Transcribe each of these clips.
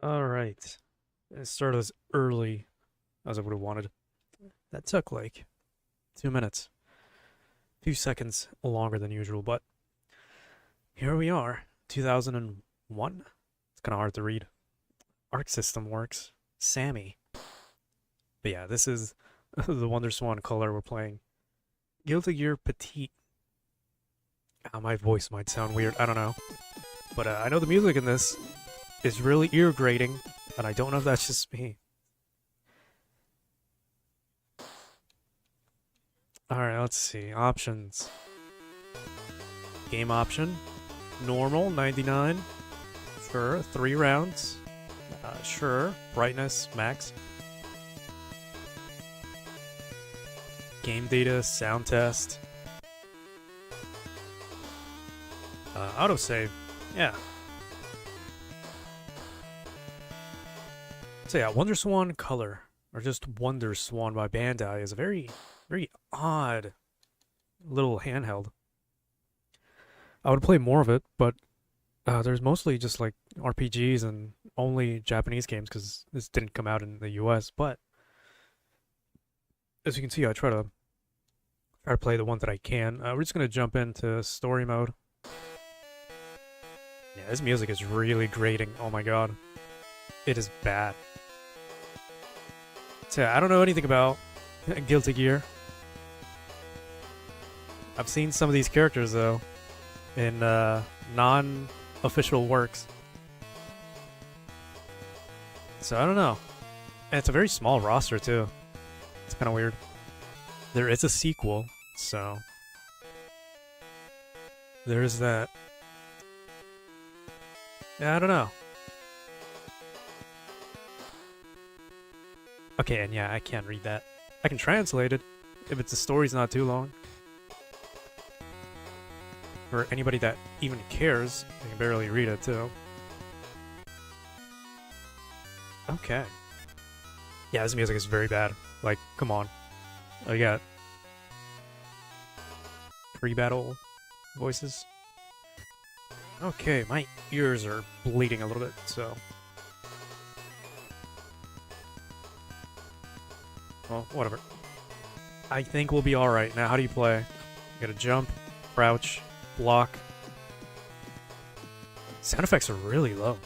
Alright. It started as early as I would have wanted. That took like 2 minutes. A few seconds longer than usual, but here we are. 2001? It's kind of hard to read. Arc System works. Sammy. But yeah, this is the WonderSwan color we're playing. Guilty Gear Petite. My voice might sound weird, I don't know. But I know the music in this is really ear grating, and I don't know if that's just me. Alright, let's see. Options. Game option. Normal, 99. Sure. 3 rounds. Sure. Brightness, max. Game data, sound test. Autosave. Yeah. So yeah, WonderSwan Color, or just WonderSwan by Bandai, is a very odd little handheld. I would play more of it, but there's mostly just like RPGs and only Japanese games because this didn't come out in the US. But as you can see, I try to play the one that I can. We're just gonna jump into story mode. Yeah, this music is really grating. Oh my god, it is bad. So yeah, I don't know anything about Guilty Gear. I've seen some of these characters though in non-official works, so I don't know. And it's a very small roster too. It's kind of weird. There is a sequel, so there's that. Yeah, I don't know. Okay, and yeah, I can't read that. I can translate it if the story's not too long. For anybody that even cares, I can barely read it too. Okay. Yeah, this music is very bad. Like, come on. I got pre-battle voices. Okay, my ears are bleeding a little bit, so... Well, whatever. I think we'll be alright. Now, how do you play? You gotta jump, crouch, block. Sound effects are really low.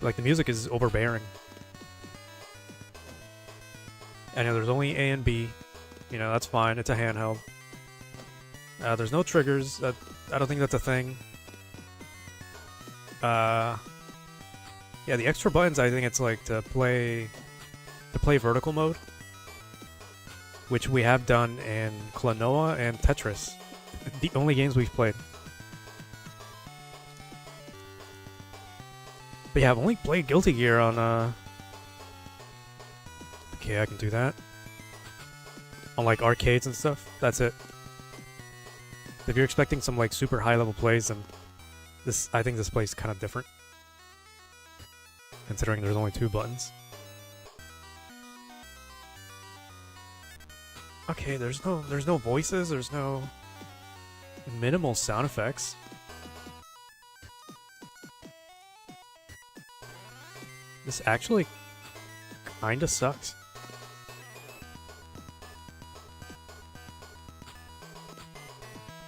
Like, the music is overbearing. I know there's only A and B. You know, that's fine. It's a handheld. There's no triggers. I don't think that's a thing. Yeah, the extra buttons, I think it's like to play vertical mode, which we have done in Klonoa and Tetris, the only games we've played. But yeah, I've only played Guilty Gear on okay, I can do that on like arcades and stuff. That's it. If you're expecting some like super high level plays, then I think this plays kind of different, considering there's only 2 buttons. Okay, there's no voices, there's no minimal sound effects. This actually kinda sucks.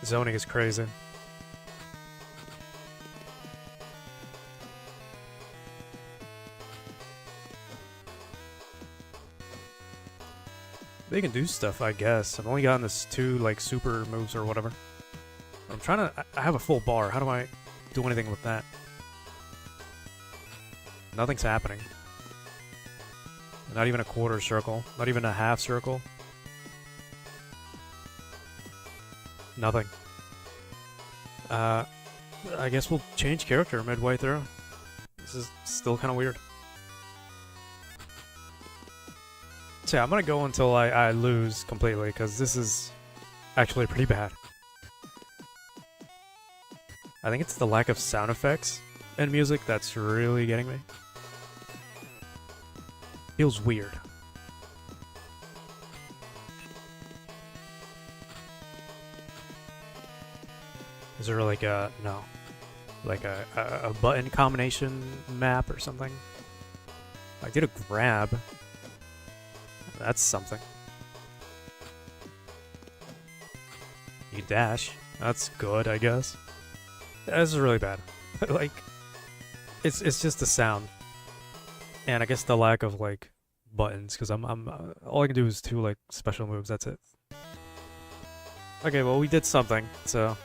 Zoning is crazy. They can do stuff, I guess. I've only gotten this 2, like, super moves or whatever. I'm trying to... I have a full bar. How do I do anything with that? Nothing's happening. Not even a quarter circle. Not even a half circle. Nothing. I guess we'll change character midway through. This is still kind of weird. So yeah, I'm gonna go until I lose completely, because this is actually pretty bad. I think it's the lack of sound effects and music that's really getting me. Feels weird. Is there like a... no. like a button combination map or something. I did a grab. That's something. You can dash. That's good, I guess. This is really bad. Like, it's just the sound, and I guess the lack of like buttons. Because I'm all I can do is 2 like special moves. That's it. Okay, well we did something. So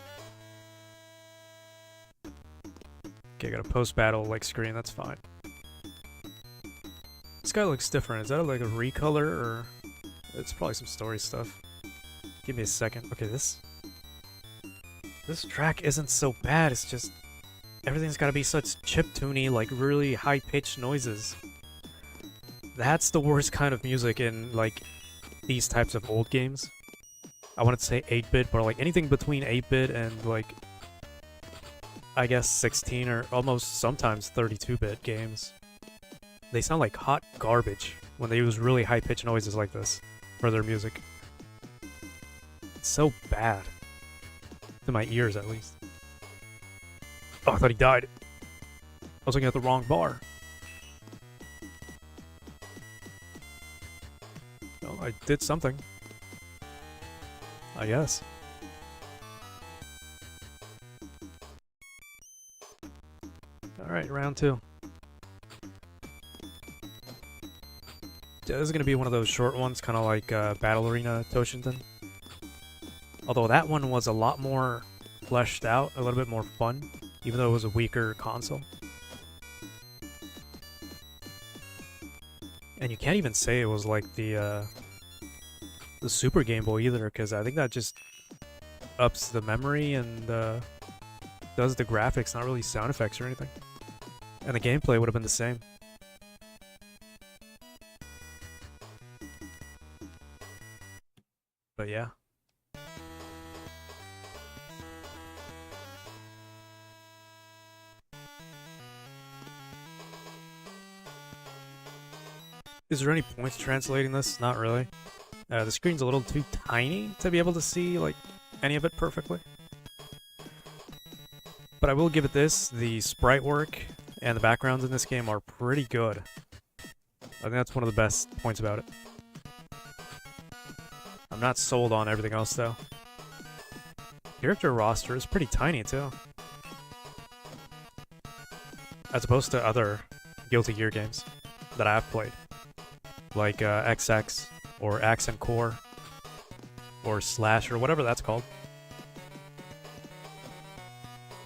okay, got a post battle like screen. That's fine. This guy looks different. Is that like a recolor or it's probably some story stuff? Give me a second. Okay, this track isn't so bad. It's just everything's got to be such chiptune-y, like really high-pitched noises. That's the worst kind of music in like these types of old games. I wanted to say 8-bit, but like anything between 8-bit and like I guess 16 or almost sometimes 32-bit games. They sound like hot garbage when they use really high-pitched noises like this for their music. It's so bad. To my ears, at least. Oh, I thought he died. I was looking at the wrong bar. Well, I did something. I guess. Alright, round 2. This is going to be one of those short ones, kind of like Battle Arena Toshinden. Although that one was a lot more fleshed out, a little bit more fun, even though it was a weaker console. And you can't even say it was like the Super Game Boy either, because I think that just ups the memory and does the graphics, not really sound effects or anything. And the gameplay would have been the same. But yeah. Is there any point to translating this? Not really. The screen's a little too tiny to be able to see like any of it perfectly. But I will give it this, the sprite work and the backgrounds in this game are pretty good. I think that's one of the best points about it. I'm not sold on everything else though. Character roster is pretty tiny too. As opposed to other Guilty Gear games that I've played. Like XX, or Accent Core, or Slash, or whatever that's called.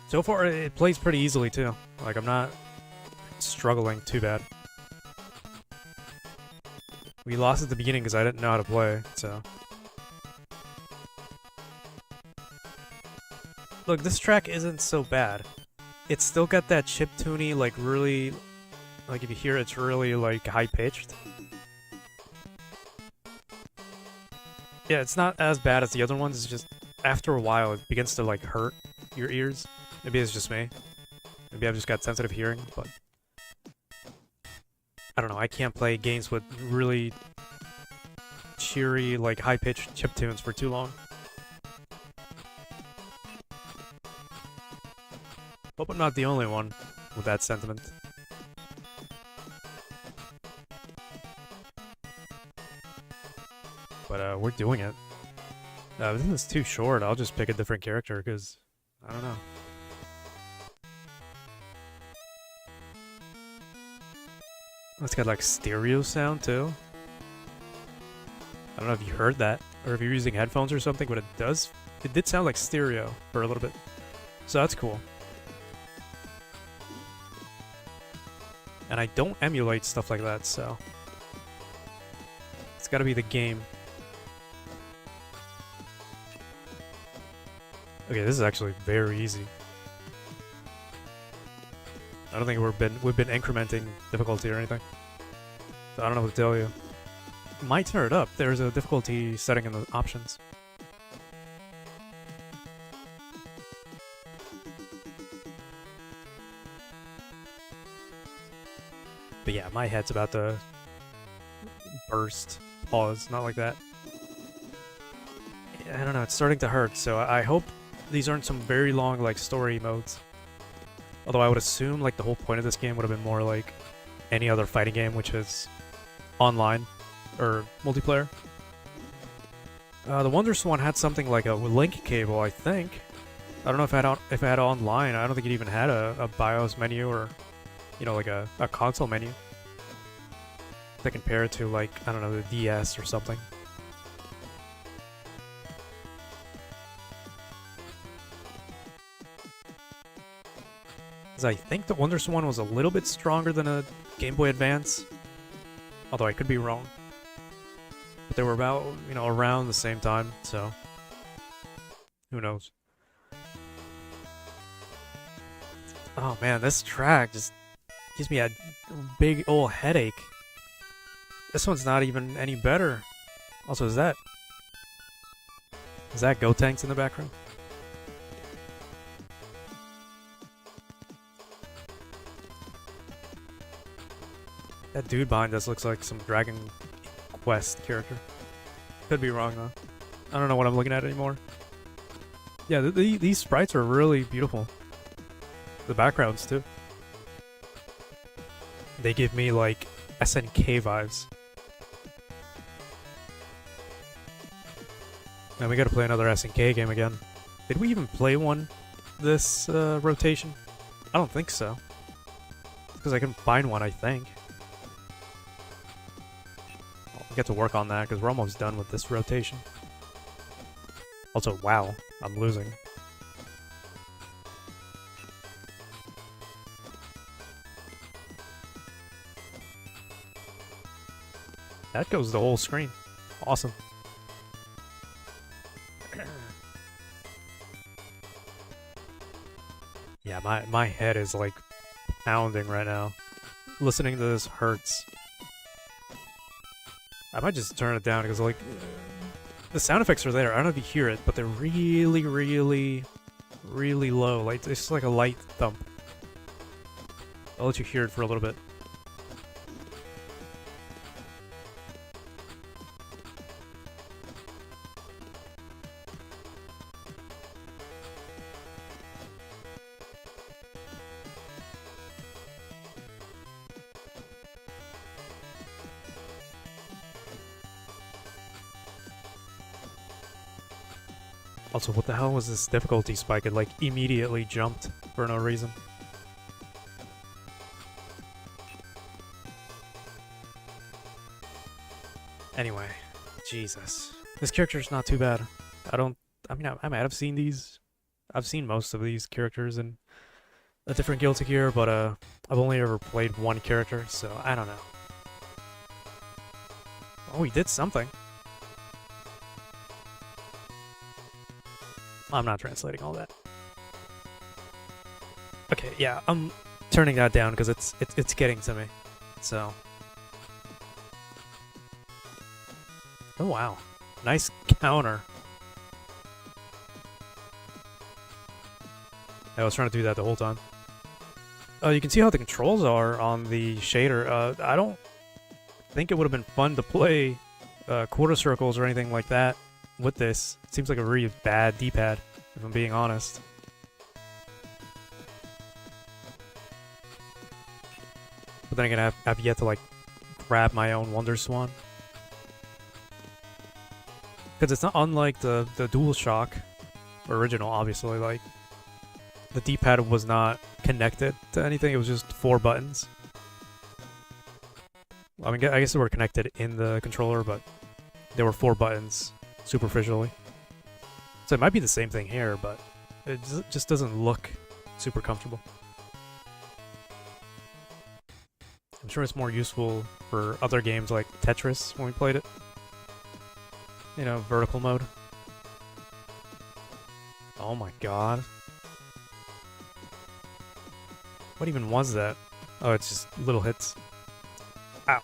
So far, it plays pretty easily, too. Like, I'm not struggling too bad. We lost at the beginning because I didn't know how to play, so... Look, this track isn't so bad. It's still got that chiptune-y, like, really... Like, if you hear it, it's really, like, high-pitched. Yeah, it's not as bad as the other ones, it's just, after a while, it begins to, like, hurt your ears. Maybe it's just me. Maybe I've just got sensitive hearing, but... I don't know, I can't play games with really cheery, like, high-pitched chiptunes for too long. Hope I'm not the only one with that sentiment. But, we're doing it. This is too short. I'll just pick a different character, because... I don't know. It's got, like, stereo sound, too. I don't know if you heard that, or if you're using headphones or something, but it does... It did sound like stereo for a little bit. So that's cool. And I don't emulate stuff like that, so... It's gotta be the game. Okay, this is actually very easy. I don't think we've been incrementing difficulty or anything. So I don't know what to tell you. Might turn it up. There's a difficulty setting in the options. But yeah, my head's about to burst. Pause, not like that. I don't know, it's starting to hurt, so I hope these aren't some very long, like, story modes. Although I would assume like the whole point of this game would have been more like any other fighting game, which is online or multiplayer. The WonderSwan had something like a link cable, I think. I don't know if it had online. I don't think it even had a BIOS menu or, you know, like a console menu that compare it to, like, I don't know, the DS or something. Because I think the WonderSwan was a little bit stronger than a Game Boy Advance, although I could be wrong. But they were about, you know, around the same time, so who knows. Oh man, this track just gives me a big old headache. This one's not even any better. Also, is that Gotenks in the background? That dude behind us looks like some Dragon Quest character. Could be wrong though. I don't know what I'm looking at anymore. Yeah, these sprites are really beautiful. The backgrounds too. They give me like SNK vibes. Now we gotta play another SNK game again. Did we even play one this rotation? I don't think so. Because I couldn't find one, I think. We get to work on that because we're almost done with this rotation. Also, wow, I'm losing. That goes the whole screen. Awesome. Yeah, my head is like pounding right now. Listening to this hurts. I might just turn it down because like the sound effects are there. I don't know if you hear it, but they're really, really, really low. Like it's just like a light thump. I'll let you hear it for a little bit. Also, what the hell was this difficulty spike? It like immediately jumped for no reason. Anyway, Jesus. This character's not too bad. I mean, I might have seen these. I've seen most of these characters in a different Guilty Gear, but I've only ever played one character, so I don't know. Oh, he did something. I'm not translating all that. Okay, yeah, I'm turning that down because it's getting to me. So. Oh wow, nice counter. I was trying to do that the whole time. You can see how the controls are on the shader. I don't think it would have been fun to play quarter circles or anything like that with this. It seems like a really bad D-pad, if I'm being honest. But then again, I've yet to like grab my own WonderSwan. Because it's not unlike the DualShock original, obviously. Like, the D-pad was not connected to anything. It was just 4 buttons. I mean, I guess they were connected in the controller, but there were 4 buttons superficially. So it might be the same thing here, but it just doesn't look super comfortable. I'm sure it's more useful for other games like Tetris when we played it. You know, vertical mode. Oh my god. What even was that? Oh, it's just little hits. Ow.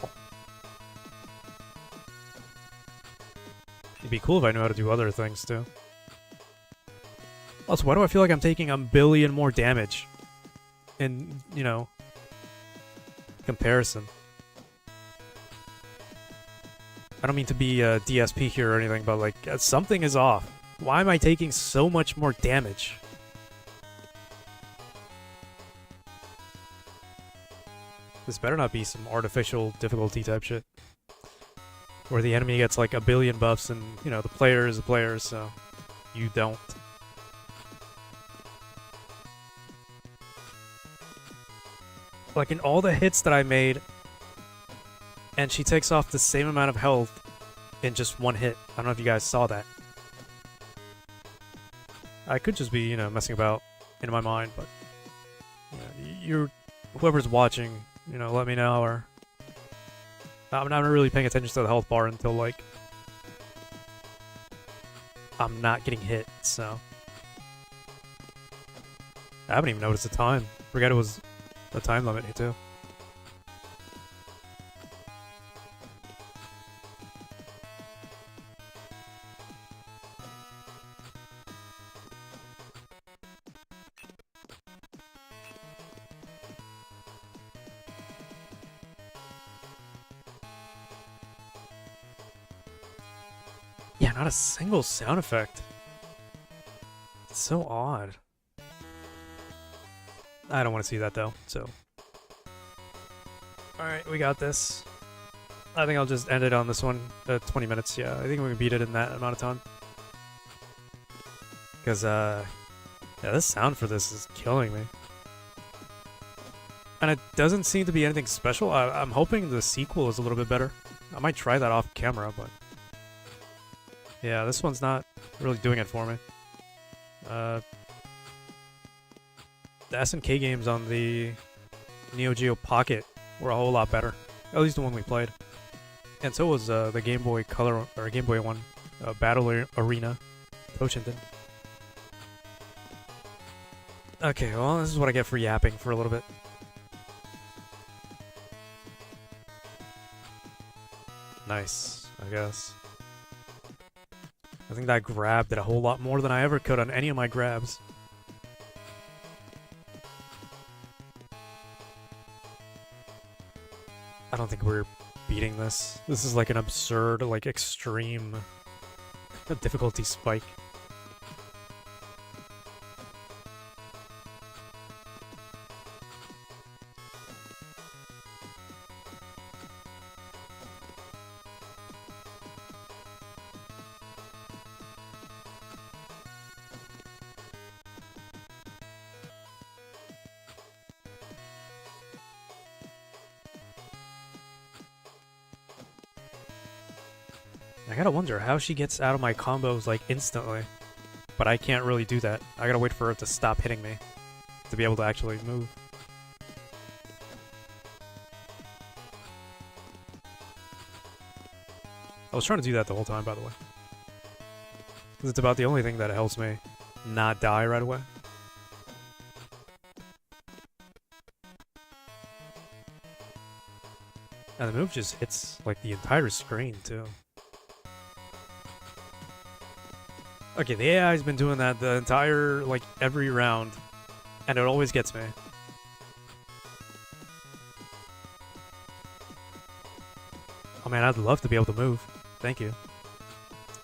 It'd be cool if I knew how to do other things too. Also, why do I feel like I'm taking a billion more damage in, you know, comparison? I don't mean to be a DSP here or anything, but like, something is off. Why am I taking so much more damage? This better not be some artificial difficulty type shit. Where the enemy gets like a billion buffs and, you know, the player is a player, so you don't. Like in all the hits that I made, and she takes off the same amount of health in just one hit. I don't know if you guys saw that. I could just be, you know, messing about in my mind, but you know, you're whoever's watching, you know, let me know. Or I'm not really paying attention to the health bar until like I'm not getting hit. So I haven't even noticed the time. Forget it was a time limit too. Yeah, not a single sound effect. It's so odd. I don't want to see that though, so. Alright, we got this. I think I'll just end it on this one. 20 minutes, yeah. I think we can beat it in that amount of time. Because, yeah, this sound for this is killing me. And it doesn't seem to be anything special. I'm hoping the sequel is a little bit better. I might try that off camera, but... yeah, this one's not really doing it for me. The SNK games on the Neo Geo Pocket were a whole lot better. At least the one we played. And so was the Game Boy Color, or Game Boy one, Battle Arena Toshinden. Okay, well, this is what I get for yapping for a little bit. Nice, I guess. I think that grab did a whole lot more than I ever could on any of my grabs. I don't think we're beating this. This is like an absurd, like extreme difficulty spike. I gotta wonder how she gets out of my combos like instantly. But I can't really do that. I gotta wait for her to stop hitting me to be able to actually move. I was trying to do that the whole time, by the way. Because it's about the only thing that helps me not die right away. And the move just hits like the entire screen too. Okay, the AI's been doing that the entire, like, every round, and it always gets me. Oh man, I'd love to be able to move. Thank you.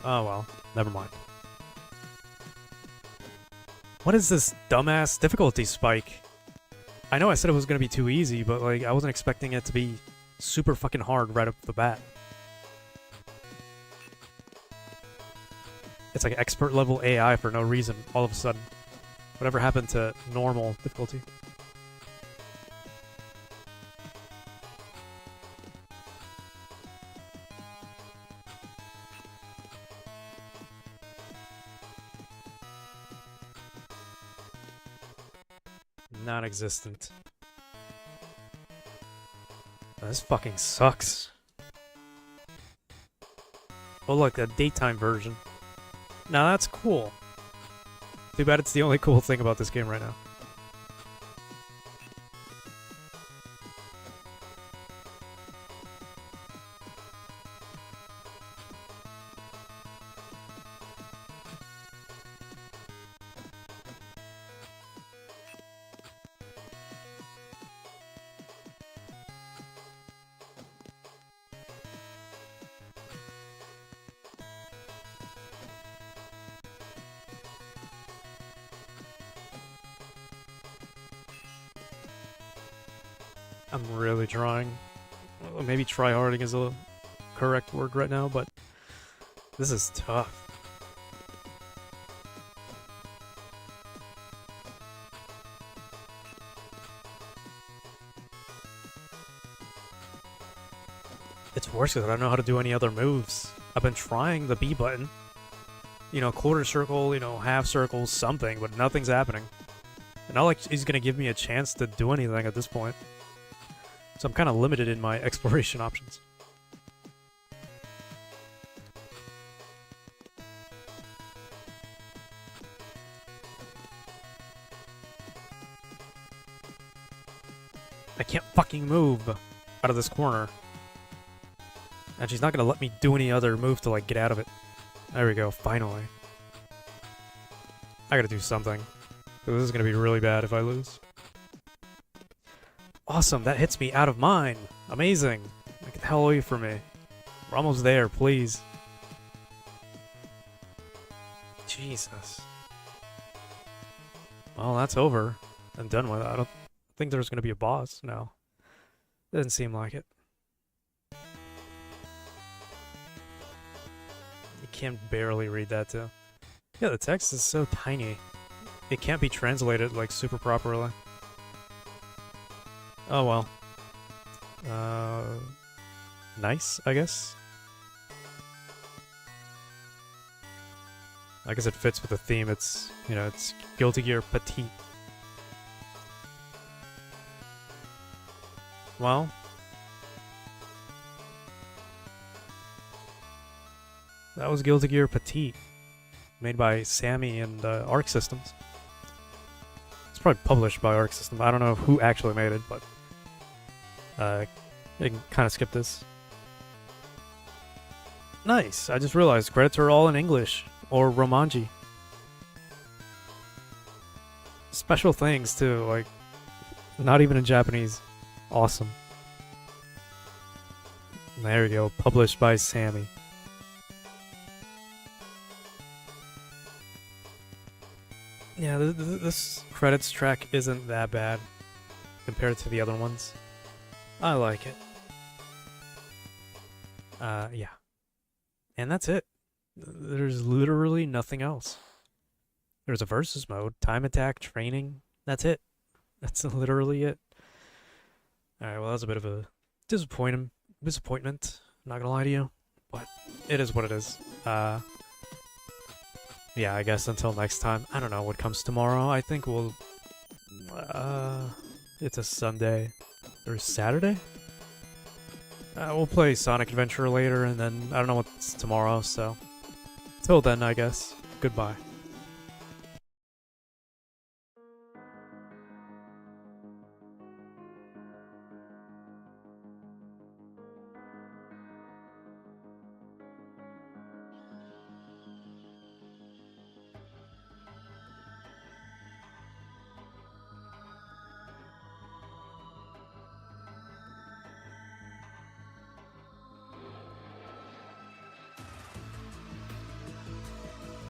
Oh well, never mind. What is this dumbass difficulty spike? I know I said it was gonna be too easy, but, like, I wasn't expecting it to be super fucking hard right off the bat. It's like expert level AI for no reason, all of a sudden. Whatever happened to normal difficulty? Non-existent. This fucking sucks. Oh look, a daytime version. Now that's cool. Too bad it's the only cool thing about this game right now. I'm really trying. Maybe tryharding is a correct word right now, but this is tough. It's worse because I don't know how to do any other moves. I've been trying the B button. You know, quarter circle, you know, half circle, something, but nothing's happening. And not like he's gonna give me a chance to do anything at this point. So I'm kind of limited in my exploration options. I can't fucking move out of this corner. And she's not gonna let me do any other move to, like, get out of it. There we go, finally. I gotta do something. This is gonna be really bad if I lose. Awesome, that hits me out of mine. Amazing. Get the hell away from me. We're almost there, please. Jesus. Well, that's over. I'm done with it. I don't think there's gonna be a boss now. Doesn't seem like it. You can barely read that too. Yeah, the text is so tiny. It can't be translated like super properly. Oh well. Nice, I guess. I guess it fits with the theme. It's, you know, it's Guilty Gear Petite. Well. That was Guilty Gear Petite. Made by Sammy and Arc Systems. It's probably published by Arc Systems. I don't know who actually made it, but I can kind of skip this. Nice. I just realized credits are all in English or Romanji. Special things too, like not even in Japanese. Awesome. There we go. Published by Sammy. Yeah, this credits track isn't that bad compared to the other ones. I like it. Yeah. And that's it. There's literally nothing else. There's a versus mode, time attack, training. That's it. That's literally it. Alright, well, that was a bit of a disappointment. I'm not gonna lie to you. But it is what it is. Yeah, I guess until next time. I don't know what comes tomorrow. I think we'll... it's a Sunday. Or Saturday? We'll play Sonic Adventure later, and then I don't know what's tomorrow, so... Till then, I guess. Goodbye.